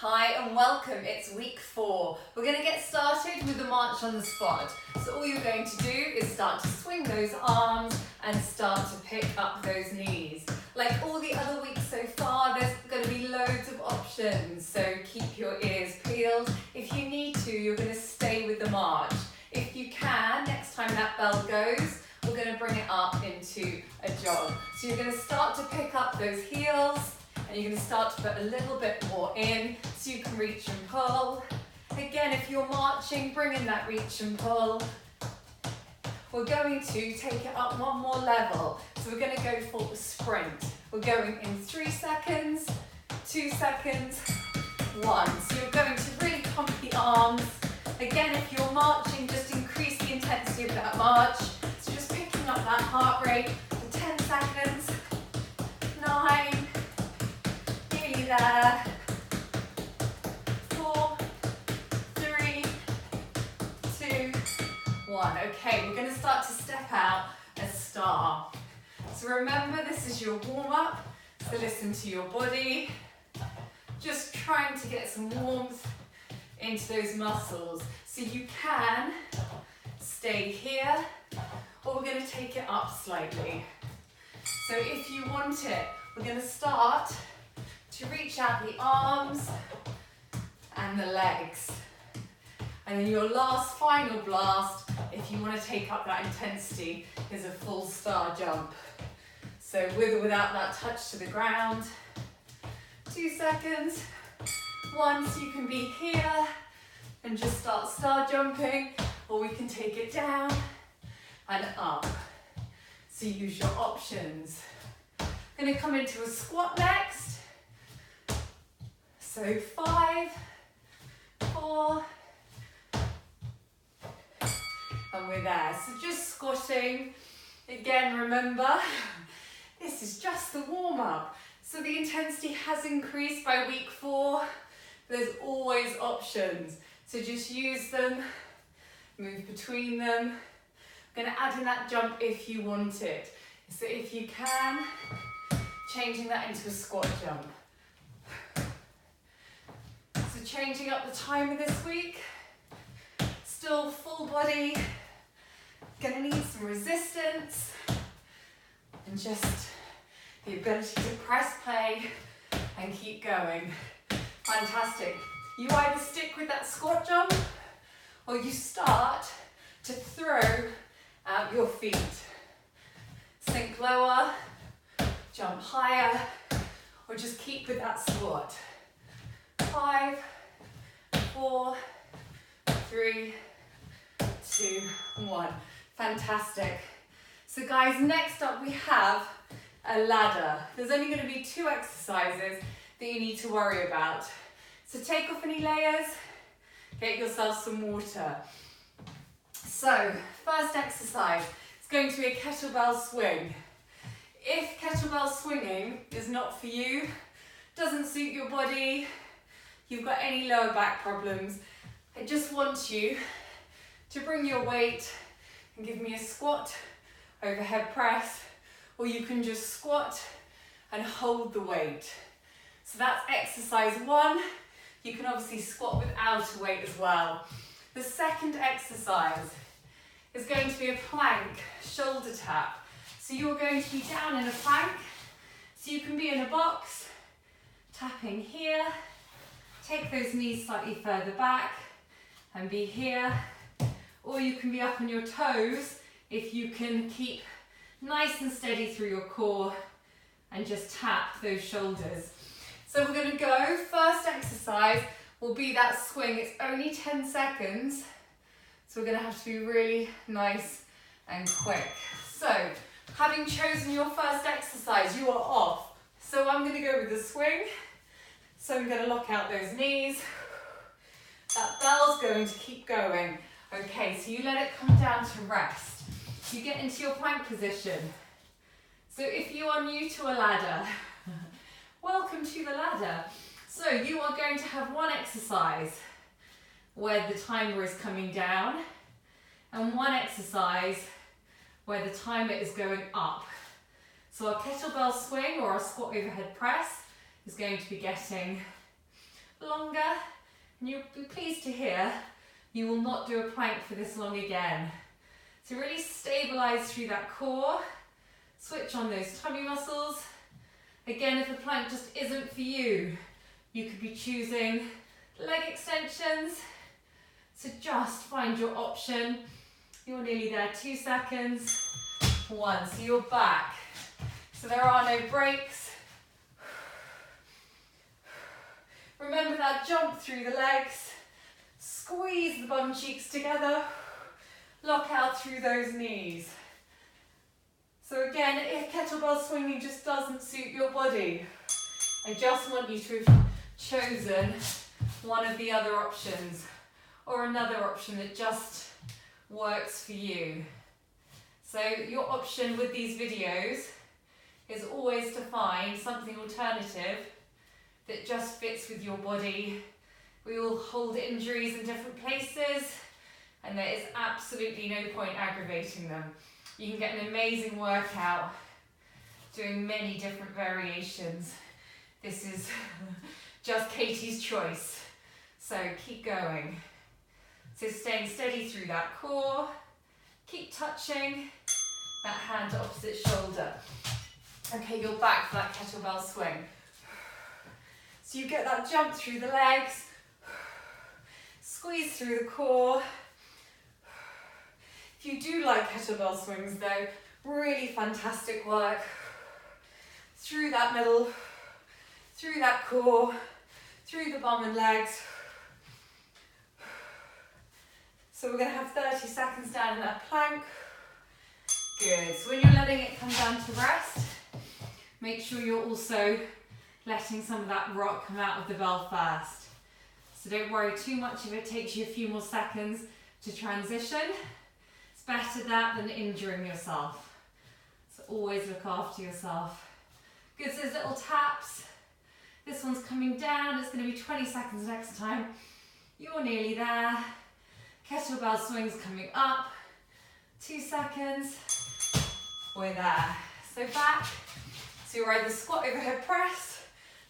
Hi and welcome, it's week 4. We're going to get started with the march on the spot. So all you're going to do is start to swing those arms and start to pick up those knees. Like all the other weeks so far, there's going to be loads of options, so keep your ears peeled. If you need to, you're going to stay with the march. If you can, next time that bell goes, we're going to bring it up into a jog. So you're going to start to pick up those heels, and you're going to start to put a little bit more in so you can reach and pull. Again, if you're marching, bring in that reach and pull. We're going to take it up one more level. So we're going to go for a sprint. We're going in 3 seconds, 2 seconds, 1. So you're going to really pump the arms. Again, if you're marching, just increase the intensity of that march. So just picking up that heart rate for 10 seconds, 9, nearly there, 4, 3, 2, 1. Okay, we're going to start to step out a star. So remember, this is your warm-up, so listen to your body. Just trying to get some warmth into those muscles. So you can stay here, or we're going to take it up slightly. So if you want it, we're going to start to reach out the arms and the legs. And then your last final blast, if you want to take up that intensity, is a full star jump. So with or without that touch to the ground. 2 seconds. 1, so you can be here and just start star jumping, or we can take it down and up. So use your options. Going to come into a squat next. So 5, 4, and we're there. So just squatting. Again, remember, this is just the warm-up. So the intensity has increased by week 4. There's always options. So just use them, move between them. I'm going to add in that jump if you want it. So if you can, changing that into a squat jump. So changing up the timer this week. Still full body. Going to need some resistance. And just the ability to press play and keep going. Fantastic. You either stick with that squat jump, or you start to throw out your feet. Sink lower, jump higher, or just keep with that squat. 5, 4, 3, 2, 1. Fantastic. So guys, next up we have a ladder. There's only going to be 2 exercises that you need to worry about. So take off any layers, get yourself some water. So first exercise is going to be a kettlebell swing. If kettlebell swinging is not for you, doesn't suit your body, you've got any lower back problems, I just want you to bring your weight and give me a squat, overhead press, or you can just squat and hold the weight. So that's exercise 1. You can obviously squat without a weight as well. The second exercise is going to be a plank shoulder tap. So you're going to be down in a plank. So you can be in a box, tapping here. Take those knees slightly further back and be here. Or you can be up on your toes if you can keep nice and steady through your core and just tap those shoulders. So we're going to go, first exercise will be that swing. It's only 10 seconds, so we're going to have to be really nice and quick. So, having chosen your first exercise, you are off. So I'm going to go with the swing. So I'm going to lock out those knees. That bell's going to keep going. Okay, so you let it come down to rest. You get into your plank position. So if you are new to a ladder, welcome to the ladder. So you are going to have one exercise where the timer is coming down and one exercise where the timer is going up. So our kettlebell swing or our squat overhead press is going to be getting longer, and you'll be pleased to hear you will not do a plank for this long again. So really stabilize through that core, switch on those tummy muscles. Again, if a plank just isn't for you, you could be choosing leg extensions. So just find your option. You're nearly there, 2 seconds. 1, so you're back. So there are no breaks. Remember that jump through the legs. Squeeze the bum cheeks together. Lock out through those knees. So again, if kettlebell swinging just doesn't suit your body, I just want you to have chosen one of the other options or another option that just works for you. So your option with these videos is always to find something alternative that just fits with your body. We all hold injuries in different places, and there is absolutely no point aggravating them. You can get an amazing workout doing many different variations. This is just Katie's choice. So keep going. So staying steady through that core. Keep touching that hand to opposite shoulder. Okay, you're back for that kettlebell swing. So you get that jump through the legs. Squeeze through the core. If you do like kettlebell swings though, really fantastic work. Through that middle, through that core, through the bum and legs. So we're going to have 30 seconds down in that plank. Good. So when you're letting it come down to rest, make sure you're also letting some of that rock come out of the bell first. So don't worry too much if it takes you a few more seconds to transition. It's better that than injuring yourself. So always look after yourself. Good, so those little taps. This one's coming down. It's going to be 20 seconds next time. You're nearly there. Kettlebell swings coming up. 2 seconds. We're there. So back. So you're either squat overhead press,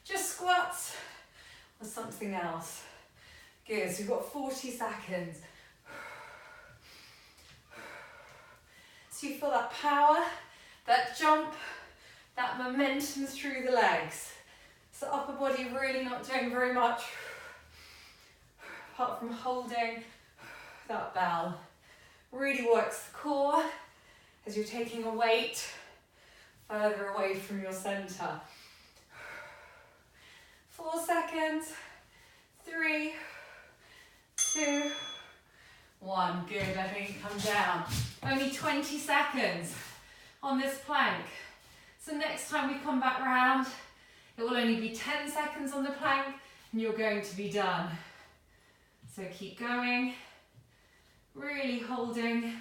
just squats, or something else. Good, so we've got 40 seconds. So you feel that power, that jump, that momentum through the legs. So upper body really not doing very much, apart from holding that bell. Really works the core as you're taking a weight further away from your center. 4 seconds, 3, 2, 1. Good, letting it come down. Only 20 seconds on this plank. So next time we come back round, it will only be 10 seconds on the plank and you're going to be done. So keep going, really holding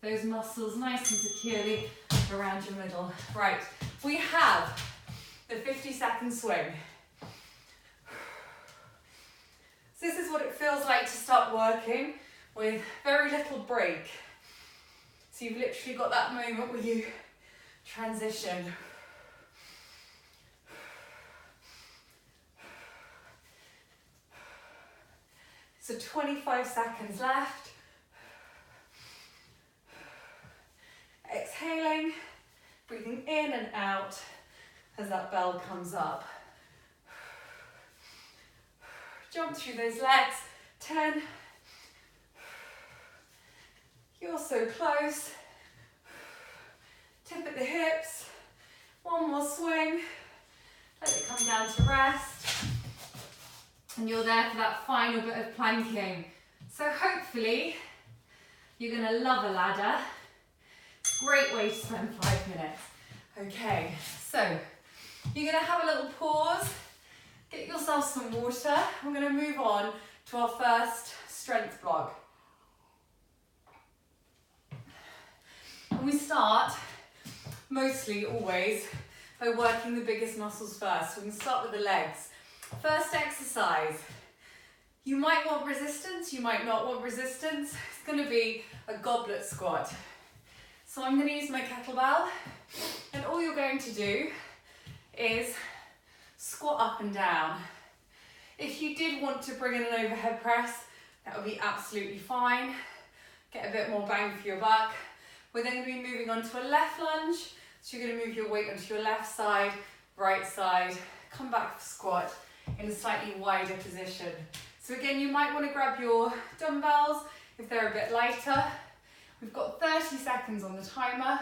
those muscles nice and securely around your middle. Right, we have the 50-second swing. So this is what it feels like to start working with very little break. So you've literally got that moment where you transition. So 25 seconds left. Exhaling, breathing in and out as that bell comes up. Jump through those legs. 10. You're so close. Tip at the hips. One more swing. Let it come down to rest. And you're there for that final bit of planking. So hopefully you're going to love a ladder. Great way to spend 5 minutes. Okay, so you're going to have a little pause. Get yourself some water. We're going to move on to our first strength block. And we start, mostly always, by working the biggest muscles first. So we can start with the legs. First exercise. You might want resistance, you might not want resistance. It's going to be a goblet squat. So I'm going to use my kettlebell, and all you're going to do is squat up and down. If If you did want to bring in an overhead press, that would be absolutely fine. Get a bit more bang for your buck. We're then going to be moving on to a left lunge. So you're going to move your weight onto your left side, right side, come back for squat in a slightly wider position. So again, you might want to grab your dumbbells if they're a bit lighter. We've got 30 seconds on the timer.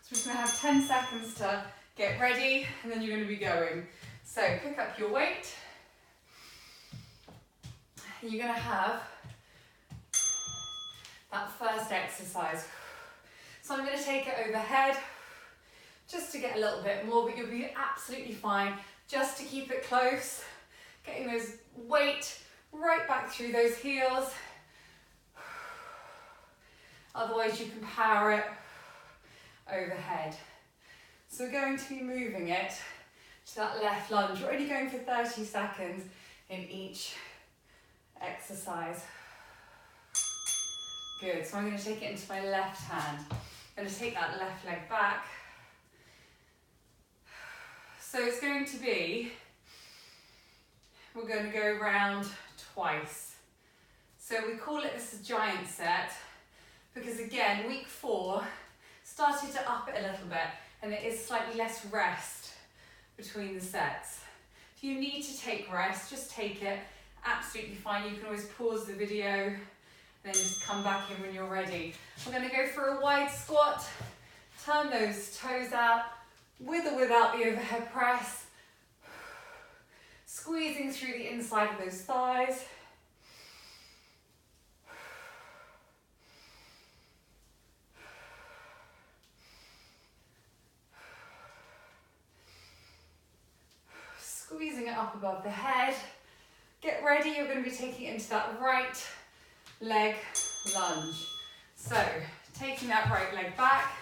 So we're just going to have 10 seconds to get ready, and then you're going to be going. So pick up your weight. And you're going to have that first exercise. So I'm going to take it overhead just to get a little bit more, but you'll be absolutely fine just to keep it close, getting those weight right back through those heels. Otherwise you can power it overhead. So we're going to be moving it to that left lunge. We're only going for 30 seconds in each exercise. Good, so I'm going to take it into my left hand. I'm going to take that left leg back. So it's going to be, we're going to go round twice. So we call it this a giant set because again, week 4 started to up it a little bit and it is slightly less rest between the sets. If you need to take rest, just take it, absolutely fine. You can always pause the video and then just come back in when you're ready. We're going to go for a wide squat, turn those toes out, with or without the overhead press, squeezing through the inside of those thighs. Squeezing it up above the head. Get ready, you're going to be taking it into that right leg lunge. So, taking that right leg back,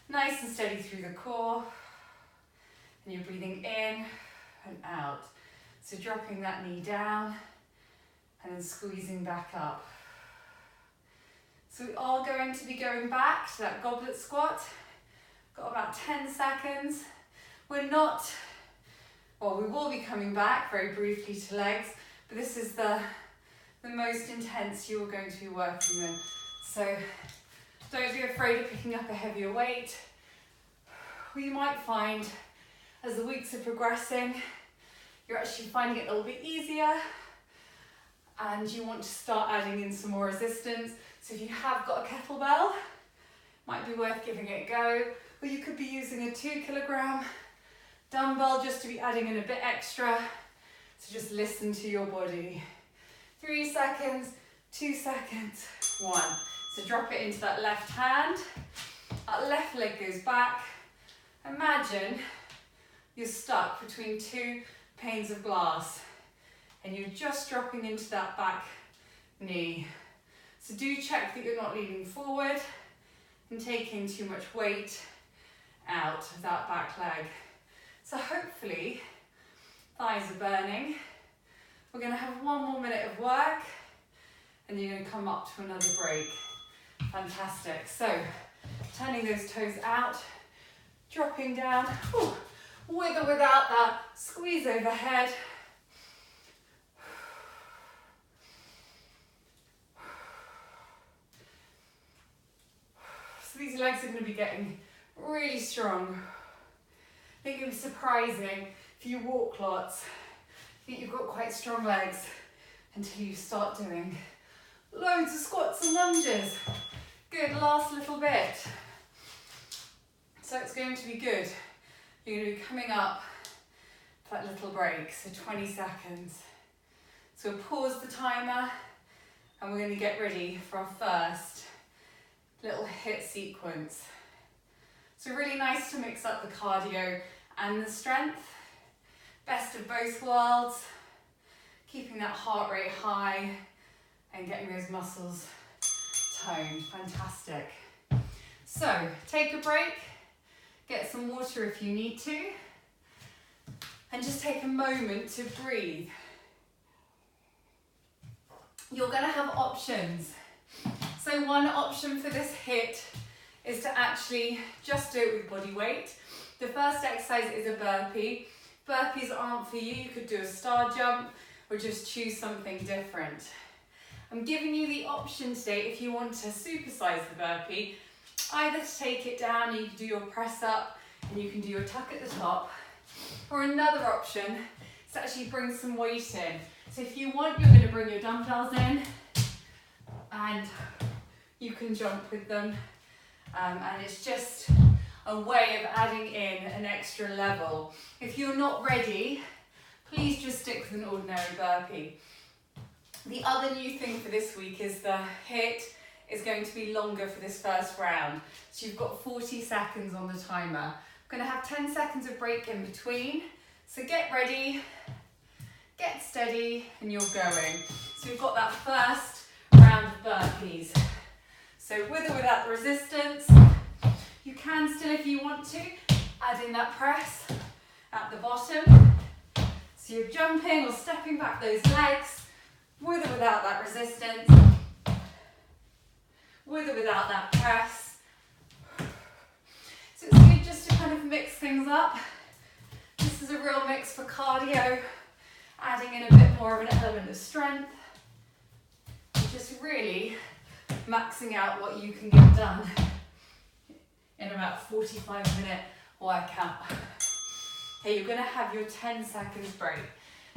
nice and steady through the core. And you're breathing in and out. So dropping that knee down and then squeezing back up. So we are going to be going back to that goblet squat. Got about 10 seconds. We're not, well, we will be coming back very briefly to legs, but this is the most intense you're going to be working with. So don't be afraid of picking up a heavier weight. Or you might find as the weeks are progressing, you're actually finding it a little bit easier and you want to start adding in some more resistance. So if you have got a kettlebell, might be worth giving it a go. Or you could be using a 2 kilogram dumbbell just to be adding in a bit extra. So just listen to your body. 3 seconds, 2 seconds, 1. So drop it into that left hand. That left leg goes back. Imagine you're stuck between 2 panes of glass and you're just dropping into that back knee. So do check that you're not leaning forward and taking too much weight out of that back leg. So hopefully thighs are burning. We're going to have 1 more minute of work and you're going to come up to another break. Fantastic. So turning those toes out, dropping down, whew, with or without that squeeze overhead. So these legs are going to be getting really strong. I think it would be surprising if you walk lots, I think you've got quite strong legs until you start doing loads of squats and lunges. Good, last little bit. So it's going to be good. You're going to be coming up for that little break, so 20 seconds. So we'll pause the timer and we're going to get ready for our first little HIIT sequence. So really nice to mix up the cardio and the strength. Best of both worlds. Keeping that heart rate high and getting those muscles toned. Fantastic. So take a break. Get some water if you need to. And just take a moment to breathe. You're going to have options. So one option for this HIIT is to actually just do it with body weight. The first exercise is a burpee. Burpees aren't for you. You could do a star jump, or just choose something different. I'm giving you the option today if you want to supersize the burpee, either to take it down and you can do your press up and you can do your tuck at the top, or another option is to actually bring some weight in. So if you want, you're going to bring your dumbbells in and you can jump with them, and it's just a way of adding in an extra level. If you're not ready, please just stick with an ordinary burpee. The other new thing for this week is the HIIT is going to be longer for this first round. So you've got 40 seconds on the timer. I'm going to have 10 seconds of break in between. So get ready, get steady, and you're going. So we've got that first round of burpees. So with or without the resistance, you can still, if you want to, add in that press at the bottom. So you're jumping or stepping back those legs, with or without that resistance, with or without that press. So it's good just to kind of mix things up. This is a real mix for cardio, adding in a bit more of an element of strength, just really maxing out what you can get done in about 45-minute workout. Okay, you're going to have your 10 seconds break.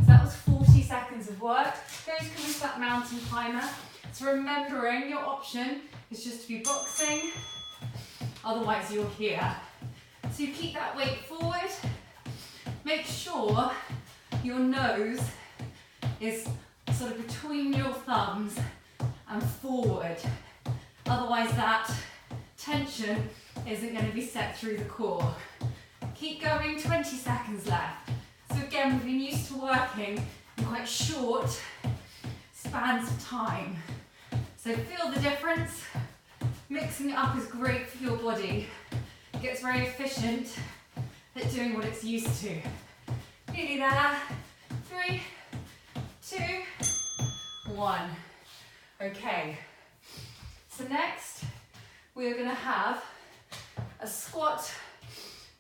So that was 40 seconds of work. Going to come into that mountain climber. So remembering your option is just to be boxing, otherwise you're here. So you keep that weight forward. Make sure your nose is sort of between your thumbs and forward. Otherwise that tension isn't going to be set through the core. Keep going, 20 seconds left. So again, we've been used to working in quite short spans of time. So feel the difference. Mixing it up is great for your body. It gets very efficient at doing what it's used to. Nearly there. 3, 2, 1. Okay. So next, we're going to have a squat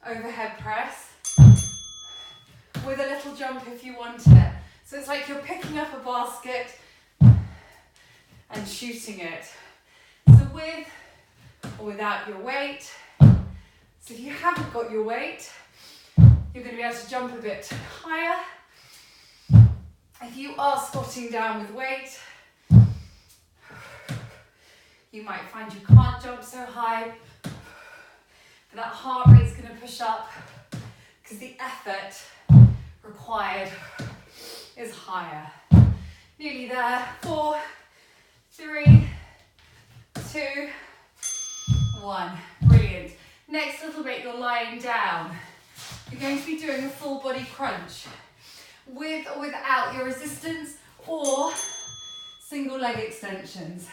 overhead press with a little jump if you want it. So it's like you're picking up a basket and shooting it. So with or without your weight. So if you haven't got your weight, you're going to be able to jump a bit higher. If you are squatting down with weight, you might find you can't jump so high, but that heart rate's going to push up because the effort required is higher. Nearly there. 4, 3, 2, 1. Brilliant. Next little bit, you're lying down. You're going to be doing a full body crunch with or without your resistance or single leg extensions.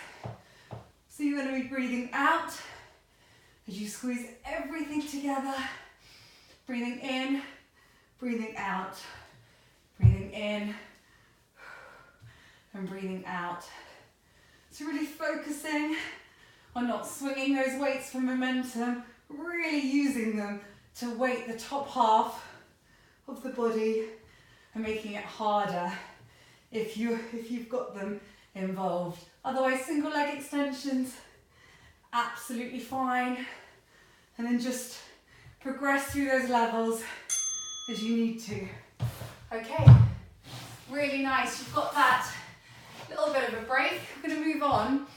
So you're going to be breathing out as you squeeze everything together. Breathing in, breathing out, breathing in, and breathing out. So really focusing on not swinging those weights for momentum, really using them to weight the top half of the body and making it harder if you've got them involved. Otherwise, single leg extensions, absolutely fine. And then just progress through those levels as you need to. Okay, really nice. You've got that little bit of a break. We're going to move on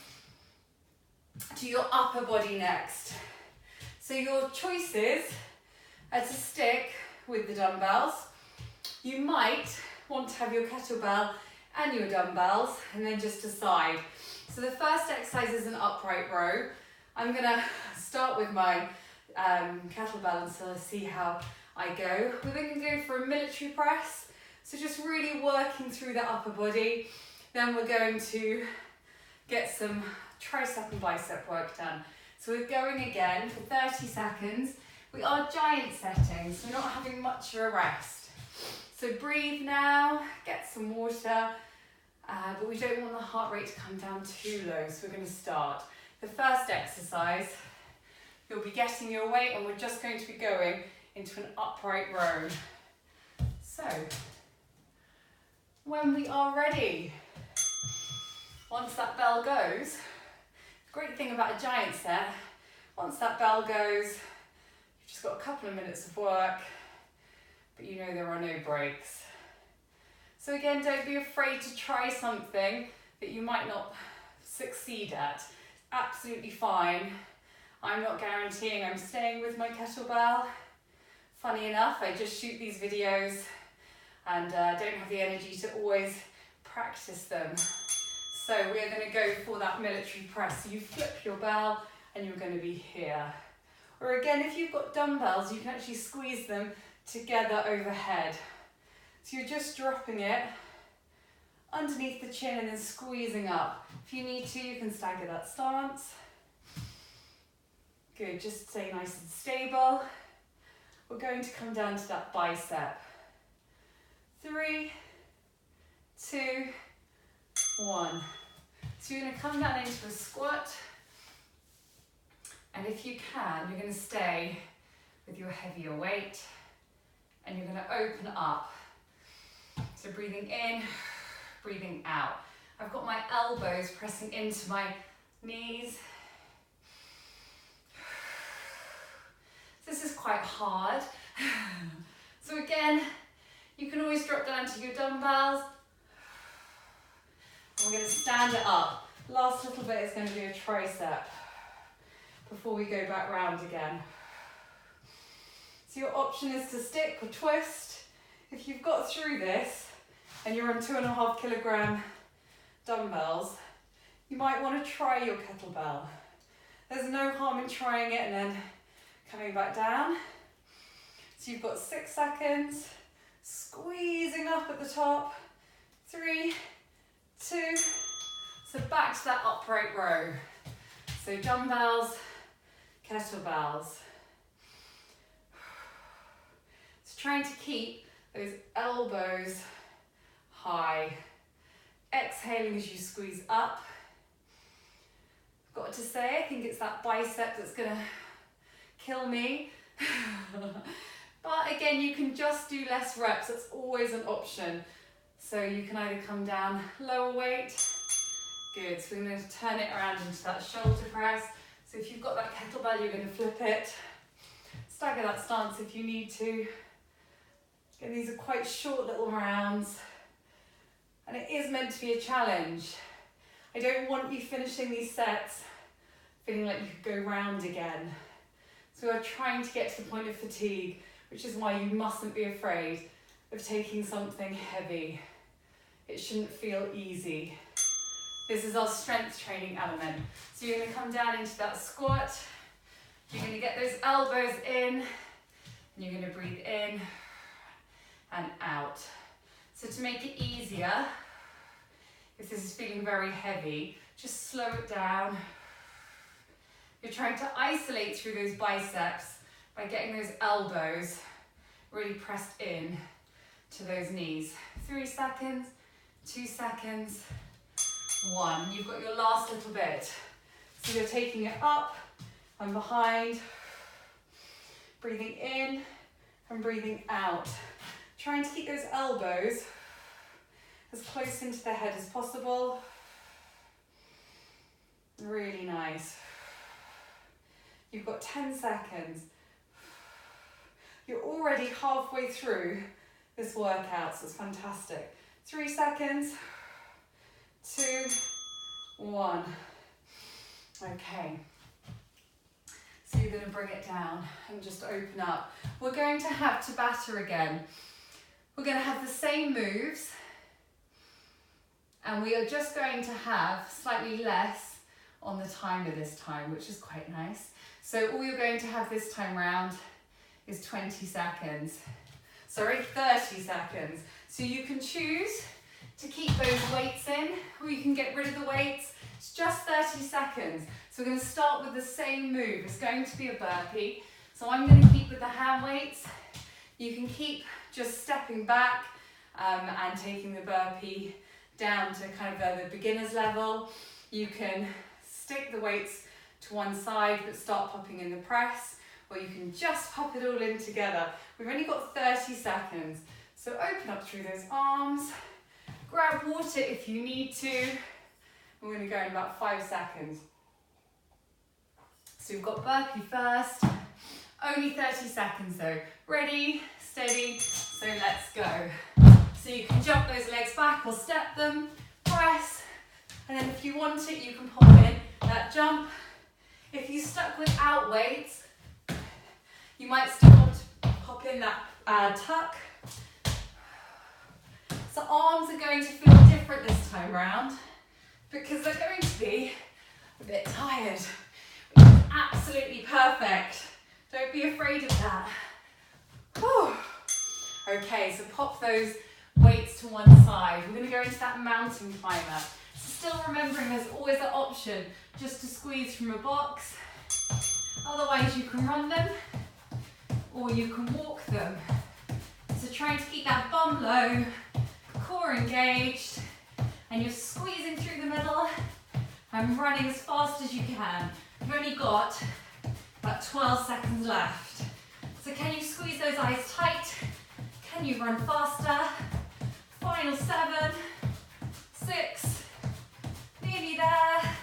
to your upper body next. So your choices are to stick with the dumbbells. You might want to have your kettlebell and your dumbbells and then just decide. So the first exercise is an upright row. I'm going to start with my kettlebell and so see how I go. We're then going to go for a military press. So just really working through the upper body. Then we're going to get some tricep and bicep work done. So we're going again for 30 seconds. We are giant settings, so we're not having much of a rest. So breathe now, get some water, but we don't want the heart rate to come down too low, so we're going to start. The first exercise, you'll be getting your weight and we're just going to be going into an upright row. So, when we are ready. Once that bell goes, the great thing about a giant set, once that bell goes, you've just got a couple of minutes of work, but you know there are no breaks. So again, don't be afraid to try something that you might not succeed at. Absolutely fine. I'm not guaranteeing I'm staying with my kettlebell. Funny enough, I just shoot these videos and don't have the energy to always practice them. So we're going to go for that military press. So you flip your bell and you're going to be here. Or again, if you've got dumbbells, you can actually squeeze them together overhead. So you're just dropping it underneath the chin and then squeezing up. If you need to, you can stagger that stance. Good, just stay nice and stable. We're going to come down to that bicep. 3, 2, 1. So you're going to come down into a squat. And if you can, you're going to stay with your heavier weight. And you're going to open up. So breathing in, breathing out. I've got my elbows pressing into my knees. This is quite hard. So again, you can always drop down to your dumbbells. And we're going to stand it up. Last little bit is going to be a tricep before we go back round again. So your option is to stick or twist. If you've got through this and you're on 2.5 kilogram dumbbells, you might want to try your kettlebell. There's no harm in trying it and then coming back down. So you've got 6 seconds, squeezing up at the top. 3, 2, so back to that upright row. So dumbbells, kettlebells. So trying to keep those elbows high. Exhaling as you squeeze up. I've got to say, I think it's that bicep that's gonna kill me. But again, you can just do less reps. That's always an option. So you can either come down lower weight. Good, so we're going to turn it around into that shoulder press. So if you've got that kettlebell, you're going to flip it. Stagger that stance if you need to. Again, these are quite short little rounds. And it is meant to be a challenge. I don't want you finishing these sets feeling like you could go round again. So we're trying to get to the point of fatigue, which is why you mustn't be afraid of taking something heavy. It shouldn't feel easy. This is our strength training element. So you're going to come down into that squat. You're going to get those elbows in, and you're going to breathe in and out. So to make it easier, if this is feeling very heavy, just slow it down. You're trying to isolate through those biceps by getting those elbows really pressed in to those knees. 3 seconds, 2 seconds, 1. You've got your last little bit. So you're taking it up and behind, breathing in and breathing out. Trying to keep those elbows as close into the head as possible. Really nice. You've got 10 seconds. You're already halfway through this workout, so it's fantastic. 3 seconds, 2, 1. Okay. So you're going to bring it down and just open up. We're going to have Tabata again. We're going to have the same moves, and we are just going to have slightly less on the timer this time, which is quite nice. So all you're going to have this time round is 20 seconds. Sorry, 30 seconds. So you can choose to keep those weights in, or you can get rid of the weights. It's just 30 seconds. So we're going to start with the same move. It's going to be a burpee. So I'm going to keep with the hand weights. You can keep just stepping back and taking the burpee down to kind of the beginner's level. You can stick the weights to one side but start popping in the press, or you can just pop it all in together. We've only got 30 seconds. So open up through those arms, Grab water if you need to. We're going to go in about 5 seconds. So we've got burpee first. Only 30 seconds though. Ready, steady, so let's go. So you can jump those legs back or step them, press, and then if you want it, you can pop in that jump. If you're stuck without weights, you might still want to pop in that tuck. So arms are going to feel different this time round because they're going to be a bit tired, which is absolutely perfect. Don't be afraid of that. Whew. Okay, so pop those weights to one side. We're going to go into that mountain climber. Still remembering there's always that option just to squeeze from a box. Otherwise you can run them or you can walk them. So trying to keep that bum low, core engaged, and you're squeezing through the middle and running as fast as you can. You've only got about 12 seconds left. So can you squeeze those eyes tight? Can you run faster? Final 7, 6, nearly there.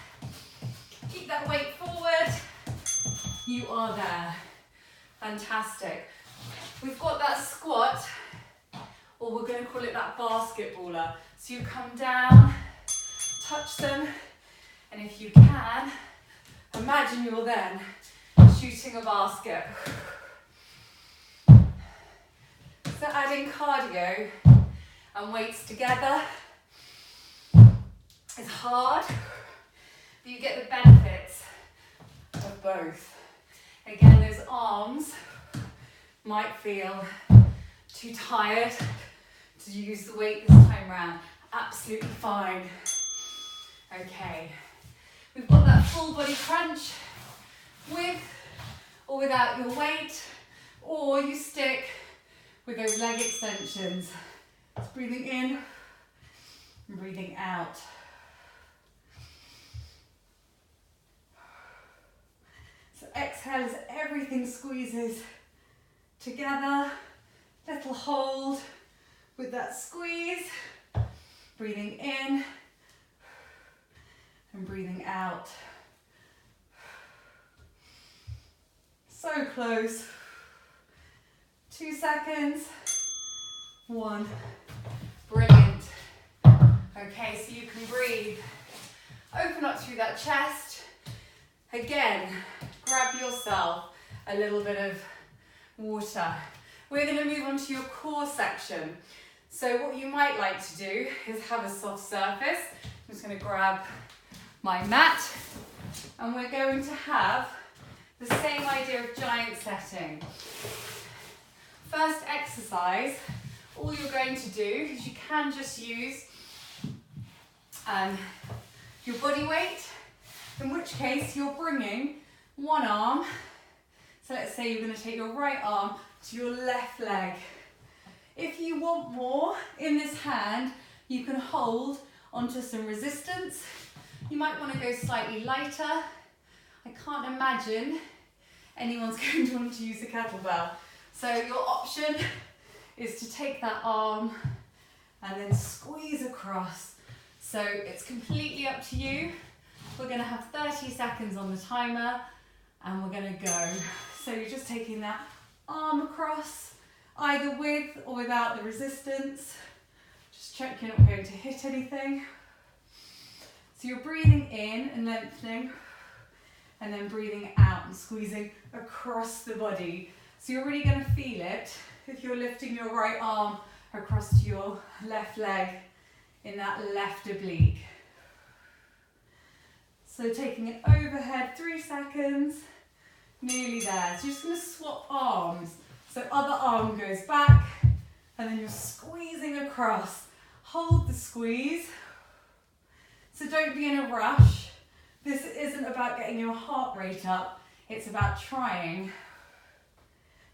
Keep that weight forward. You are there. Fantastic. We've got that squat, or we're going to call it that basketballer. So you come down, touch them, and if you can, imagine you're then shooting a basket. So adding cardio and weights together is hard, but you get the benefits of both. Again, those arms might feel too tired to use the weight this time around. Absolutely fine. Okay, we've got that full body crunch with or without your weight, or you stick with those leg extensions. It's breathing in and breathing out. So exhale as everything squeezes together. Little hold with that squeeze. Breathing in and breathing out. So close. 2 seconds. 1. Brilliant. Okay, so you can breathe. Open up through that chest. Again, grab yourself a little bit of water. We're going to move on to your core section. So what you might like to do is have a soft surface. I'm just going to grab my mat, and we're going to have the same idea of giant setting. First exercise, all you're going to do is you can just use your body weight, in which case you're bringing one arm. So let's say you're going to take your right arm to your left leg. If you want more in this hand, you can hold onto some resistance. You might want to go slightly lighter. I can't imagine anyone's going to want to use a kettlebell. So your option is to take that arm and then squeeze across. So it's completely up to you. We're going to have 30 seconds on the timer and we're going to go. So you're just taking that arm across, either with or without the resistance. Just check you're not going to hit anything. So you're breathing in and lengthening, and then breathing out and squeezing across the body. So you're really going to feel it if you're lifting your right arm across to your left leg in that left oblique. So taking it overhead, 3 seconds, nearly there. So you're just going to swap arms. So other arm goes back, and then you're squeezing across. Hold the squeeze. So don't be in a rush. This isn't about getting your heart rate up. It's about trying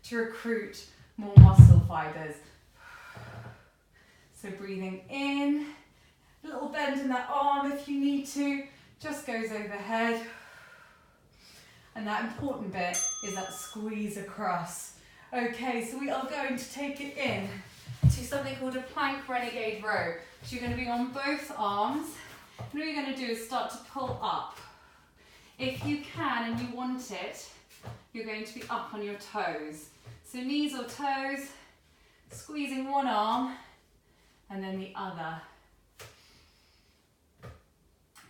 to recruit more muscle fibers. So breathing in, a little bend in that arm if you need to, just goes overhead. And that important bit is that squeeze across. Okay, so we are going to take it in to something called a plank renegade row. So you're going to be on both arms. And all you're going to do is start to pull up. If you can and you want it, you're going to be up on your toes. So knees or toes, squeezing one arm and then the other.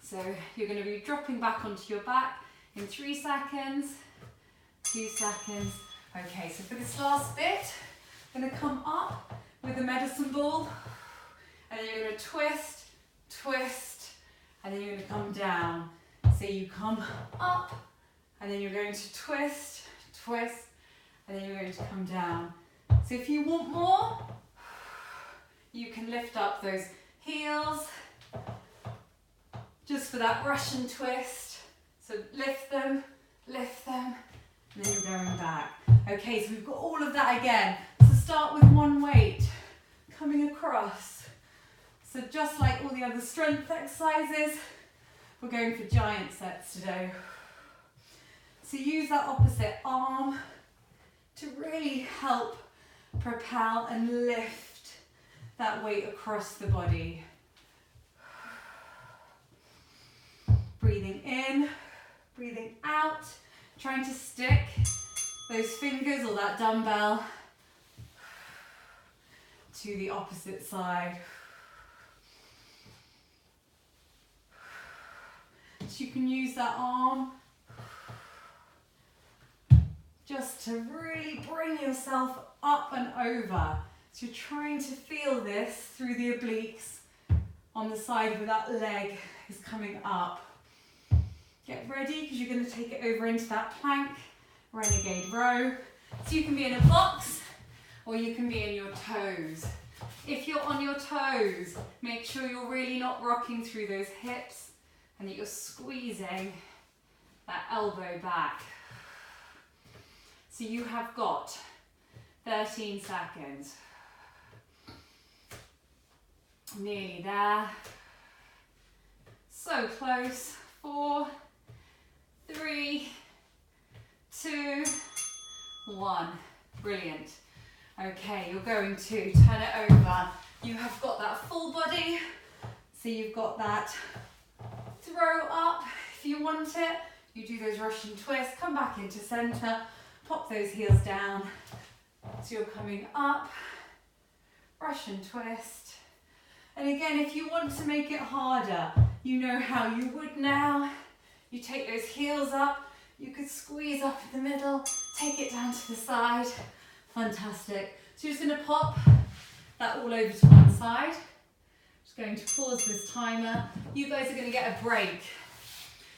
So you're going to be dropping back onto your back in 3 seconds, 2 seconds. Okay, so for this last bit, I'm going to come up with the medicine ball, and then you're going to twist, twist, and then you're going to come down. So you come up, and then you're going to twist, twist, and then you're going to come down. So if you want more, you can lift up those heels just for that Russian twist. So lift them, and then you're going back. Okay, so we've got all of that again. So start with one weight, coming across. So just like all the other strength exercises, we're going for giant sets today. So use that opposite arm to really help propel and lift that weight across the body. Breathing in, breathing out, trying to stick those fingers or that dumbbell to the opposite side. So you can use that arm just to really bring yourself up and over. So you're trying to feel this through the obliques on the side where that leg is coming up. Get ready because you're going to take it over into that plank, renegade row. So you can be in a box or you can be in your toes. If you're on your toes, make sure you're really not rocking through those hips and that you're squeezing that elbow back. So you have got 13 seconds. Nearly there. So close. 4, 3, 2, 1. Brilliant. Okay, you're going to turn it over. You have got that full body. So you've got that throw up if you want it. You do those Russian twists, come back into center, pop those heels down. So you're coming up, Russian twist. And again, if you want to make it harder, you know how you would now. You take those heels up, you could squeeze up in the middle, take it down to the side. Fantastic. So you're just going to pop that all over to one side. Just going to pause this timer. You guys are going to get a break.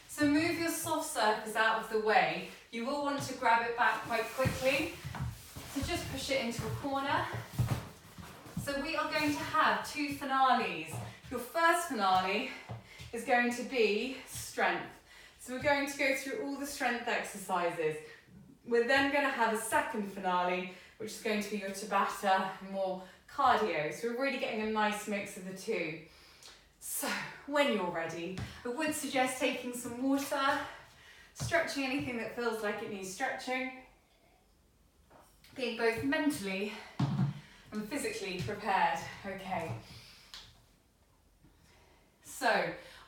So move your soft surface out of the way. You will want to grab it back quite quickly. So just push it into a corner. So we are going to have 2 finales. Your first finale is going to be strength. So we're going to go through all the strength exercises. We're then going to have a second finale, which is going to be your Tabata, more cardio. So we're really getting a nice mix of the two. So when you're ready, I would suggest taking some water, stretching anything that feels like it needs stretching, being both mentally and physically prepared. Okay. So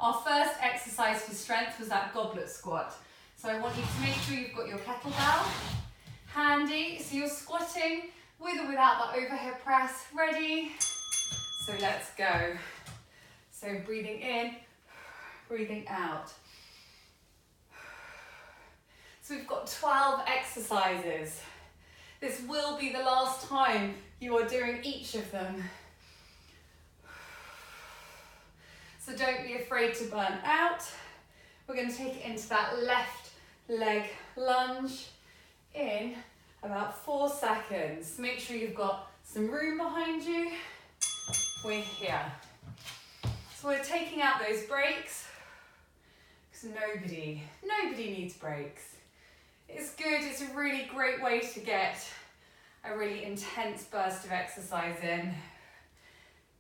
our first exercise for strength was that goblet squat. So I want you to make sure you've got your kettlebell handy. So you're squatting with or without that overhead press. Ready? So let's go. So breathing in, breathing out. So we've got 12 exercises. This will be the last time you are doing each of them. So don't be afraid to burn out. We're going to take it into that left leg lunge in about 4 seconds. Make sure you've got some room behind you. We're here. So we're taking out those breaks because nobody needs breaks. It's good, it's a really great way to get a really intense burst of exercise in.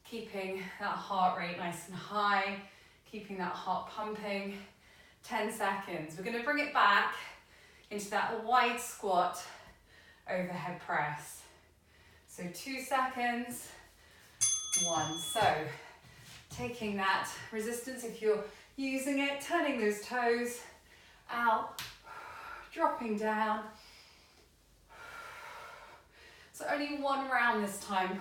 Keeping that heart rate nice and high, keeping that heart pumping. 10 seconds. We're going to bring it back into that wide squat, overhead press. So 2 seconds, 1. So Taking that resistance, if you're using it, turning those toes out, dropping down. So only one round this time,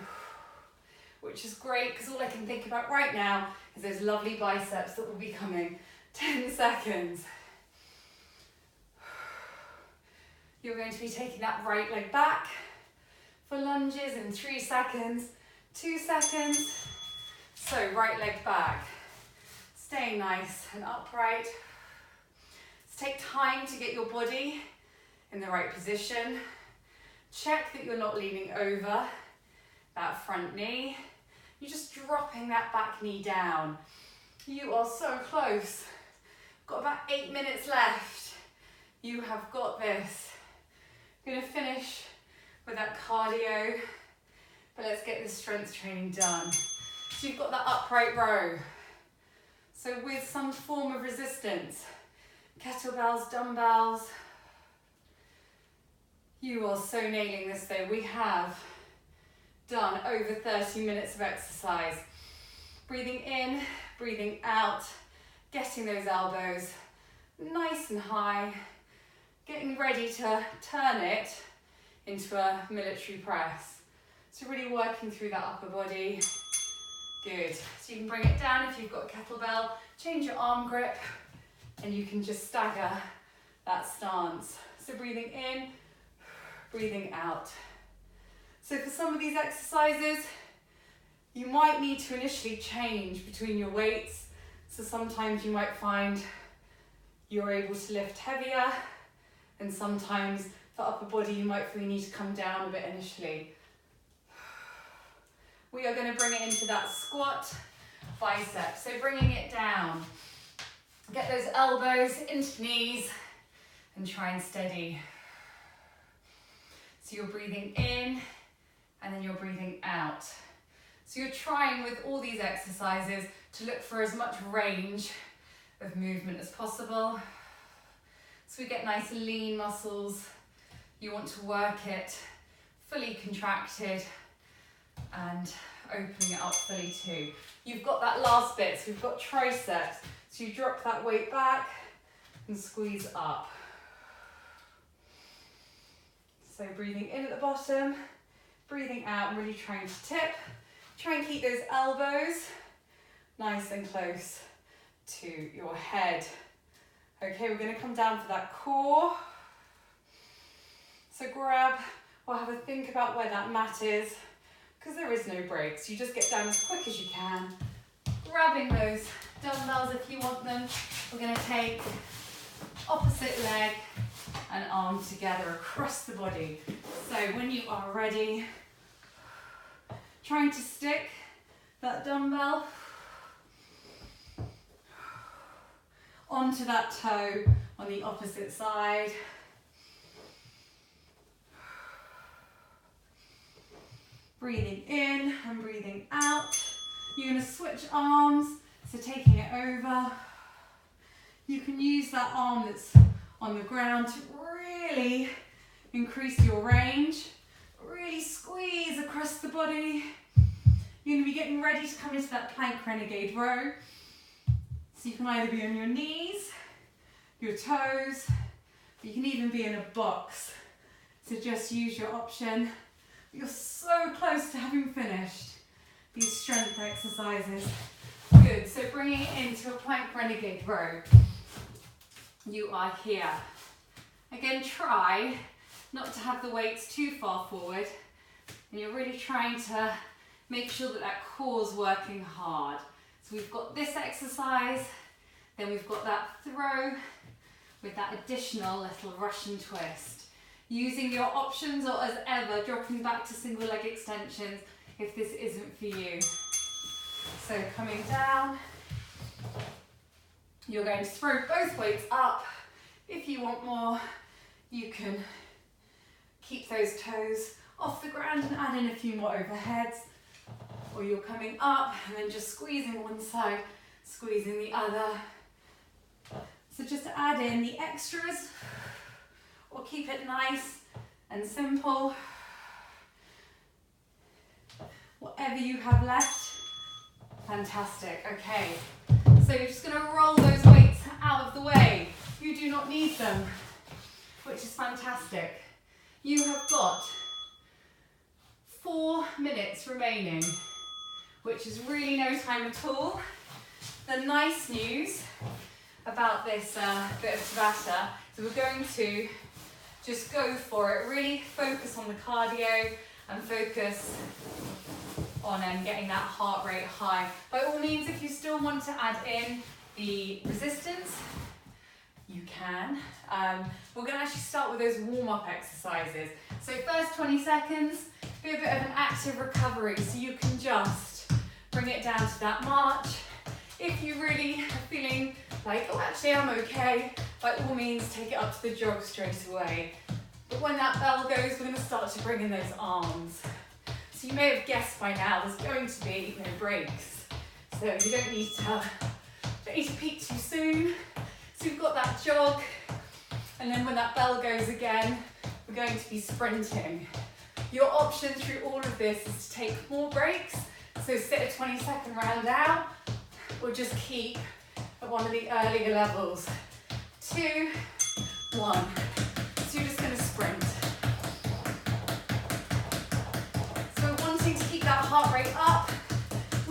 which is great because all I can think about right now is those lovely biceps that will be coming. 10 seconds. You're going to be taking that right leg back for lunges in 3 seconds, 2 seconds. So right leg back, staying nice and upright. Let's take time to get your body in the right position. Check that you're not leaning over that front knee. You're just dropping that back knee down. You are so close. Got about 8 minutes left. You have got this. I'm gonna finish with that cardio, but let's get this strength training done. So you've got that upright row. So with some form of resistance, kettlebells, dumbbells. You are so nailing this though. We have done over 30 minutes of exercise. Breathing in, breathing out, getting those elbows nice and high, getting ready to turn it into a military press. So really working through that upper body. Good. So you can bring it down if you've got a kettlebell, change your arm grip, and you can just stagger that stance. So breathing in, breathing out. So for some of these exercises, you might need to initially change between your weights. So sometimes you might find you're able to lift heavier, and sometimes for upper body you might feel you need to come down a bit initially. We are going to bring it into that squat bicep. So bringing it down. Get those elbows into knees and try and steady. So you're breathing in and then you're breathing out. So you're trying with all these exercises to look for as much range of movement as possible. So we get nice lean muscles. You want to work it fully contracted and opening it up fully too. You've got that last bit, so we've got triceps. So you drop that weight back and squeeze up. So breathing in at the bottom, breathing out and really trying to tip. Try and keep those elbows nice and close to your head. Okay, we're going to come down for that core. So grab or have a think about where that mat is, because there is no breaks. You just get down as quick as you can. Grabbing those dumbbells if you want them. We're going to take opposite leg and arm together across the body. So when you are ready, trying to stick that dumbbell onto that toe on the opposite side. Breathing in and breathing out. You're going to switch arms, so taking it over. You can use that arm that's on the ground to really increase your range. Really squeeze across the body. You're going to be getting ready to come into that plank renegade row. So you can either be on your knees, your toes, you can even be in a box. So just use your option. You're so close to having finished these strength exercises. Good, so bringing it into a plank renegade row. You are here. Again, try not to have the weights too far forward. And you're really trying to make sure that that core's working hard. So we've got this exercise, then we've got that throw with that additional little Russian twist. Using your options, or as ever, dropping back to single leg extensions if this isn't for you. So coming down, you're going to throw both weights up. If you want more, you can keep those toes off the ground and add in a few more overheads. Or you're coming up and then just squeezing one side, squeezing the other. So just add in the extras, or keep it nice and simple. Whatever you have left, Fantastic, okay. So you're just gonna roll those weights out of the way. You do not need them, which is fantastic. You have got 4 minutes remaining, which is really no time at all. The nice news about this bit of Tabata is we're going to just go for it. Really focus on the cardio and focus on getting that heart rate high. By all means, if you still want to add in the resistance, you can. We're going to actually start with those warm-up exercises. So first 20 seconds, be a bit of an active recovery, so you can just bring it down to that march. If you really are feeling like, oh, actually I'm okay, by all means take it up to the jog straight away. But when that bell goes, we're going to start to bring in those arms. So you may have guessed by now, there's going to be no breaks. So you don't need to peak too soon. So you've got that jog, and then when that bell goes again, we're going to be sprinting. Your option through all of this is to take more breaks, so sit a 20-second round out, or just keep at one of the earlier levels. 2, 1. So you're just going to sprint. So we're wanting to keep that heart rate up.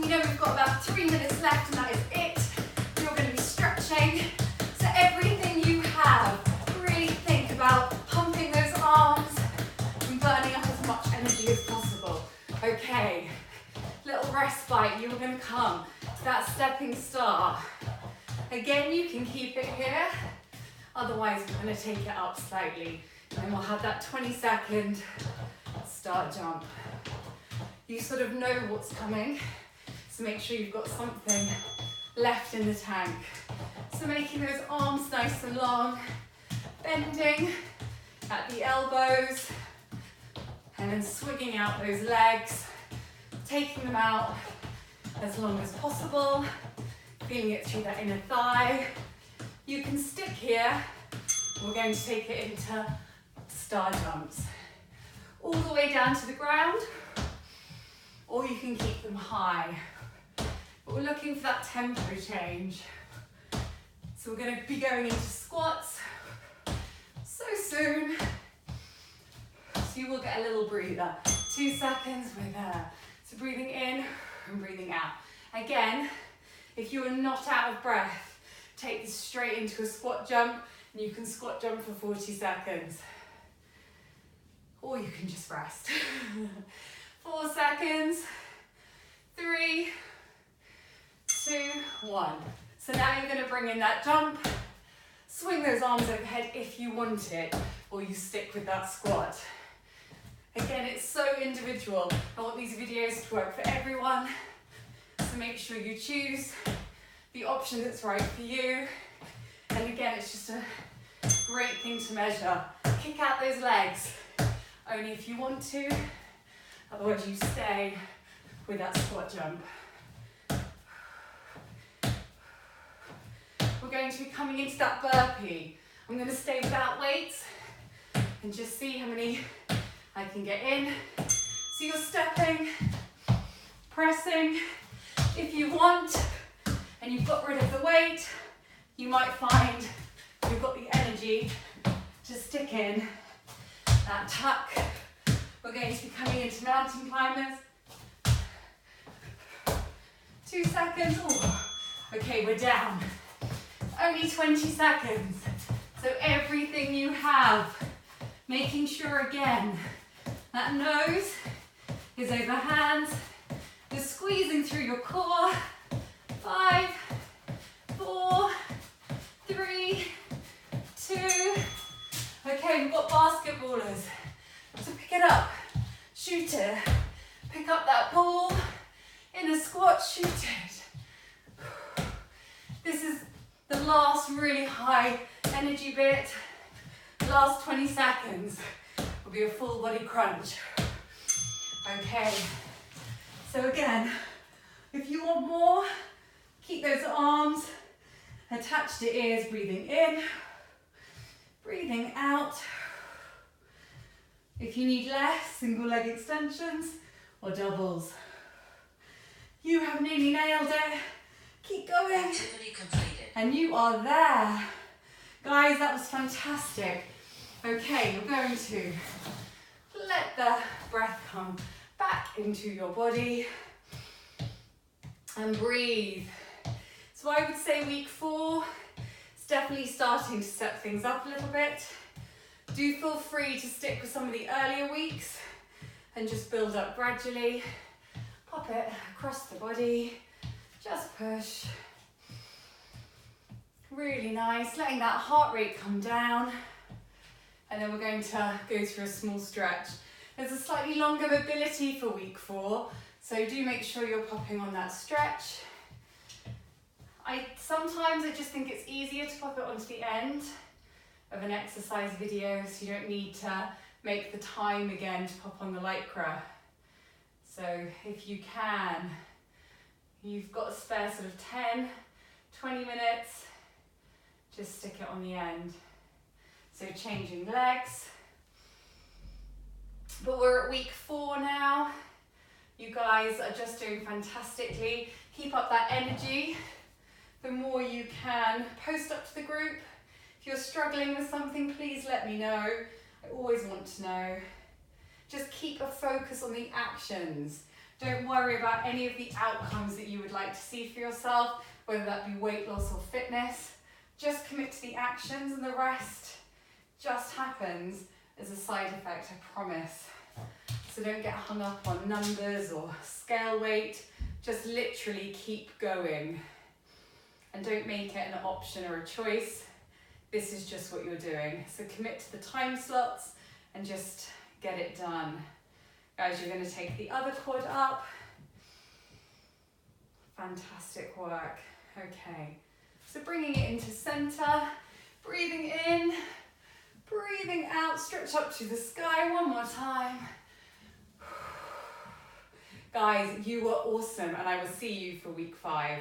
We know we've got about 3 minutes left, and that is it. You're going to be stretching. So everything you have, really think about pumping those arms and burning up as much energy as possible. Okay, little respite. You are going to come to that stepping star. Again, you can keep it here. Otherwise, we're going to take it up slightly. And then we'll have that 20-second start jump. You sort of know what's coming, so make sure you've got something left in the tank. So making those arms nice and long, bending at the elbows, and then swinging out those legs, taking them out as long as possible, feeling it through that inner thigh. You can stick here. We're going to take it into star jumps. All the way down to the ground, or you can keep them high. But we're looking for that tempo change. So we're going to be going into squats so soon. So you will get a little breather. 2 seconds, we're there. So breathing in and breathing out. Again, if you are not out of breath, take this straight into a squat jump, and you can squat jump for 40 seconds. Or you can just rest. 4 seconds, 3, 2, 1. So now you're going to bring in that jump, swing those arms overhead if you want it, or you stick with that squat. Again, it's so individual. I want these videos to work for everyone, so make sure you choose the option that's right for you. And again, it's just a great thing to measure. Kick out those legs, only if you want to, otherwise you stay with that squat jump. We're going to be coming into that burpee. I'm going to stay without weights and just see how many I can get in. So you're stepping, pressing. If you want, and you've got rid of the weight, you might find you've got the energy to stick in that tuck. We're going to be coming into mountain climbers. 2 seconds. Ooh. Okay, we're down. Only 20 seconds. So everything you have, making sure again that nose is over hands. You're squeezing through your core. 5, 4, 3, 2. Okay, we've got basketballers. So pick it up, shoot it. Pick up that ball, in a squat, shoot it. This is the last really high energy bit. Last 20 seconds will be a full body crunch. Okay, so again, if you want more, keep those arms attached to ears, breathing in, breathing out. If you need less, single leg extensions or doubles. You have nearly nailed it. Keep going. Activity completed. And you are there. Guys, that was fantastic. Okay, you're going to let the breath come back into your body and breathe. So I would say week 4, it's definitely starting to step things up a little bit. Do feel free to stick with some of the earlier weeks and just build up gradually. Pop it across the body, just push. Really nice, letting that heart rate come down. And then we're going to go through a small stretch. There's a slightly longer mobility for week 4, so do make sure you're popping on that stretch. Sometimes I just think it's easier to pop it onto the end of an exercise video, so you don't need to make the time again to pop on the Lycra. So if you can, you've got a spare sort of 10, 20 minutes, just stick it on the end. So changing legs. But we're at week 4 now. You guys are just doing fantastically. Keep up that energy. The more you can, post up to the group. If you're struggling with something, please let me know. I always want to know. Just keep a focus on the actions. Don't worry about any of the outcomes that you would like to see for yourself, whether that be weight loss or fitness. Just commit to the actions, and the rest just happens as a side effect, I promise. So don't get hung up on numbers or scale weight. Just literally keep going. And don't make it an option or a choice. This is just what you're doing. So commit to the time slots and just get it done. Guys, you're going to take the other quad up. Fantastic work. Okay. So bringing it into center, breathing in, breathing out, stretch up to the sky one more time. Guys, you were awesome, and I will see you for week 5.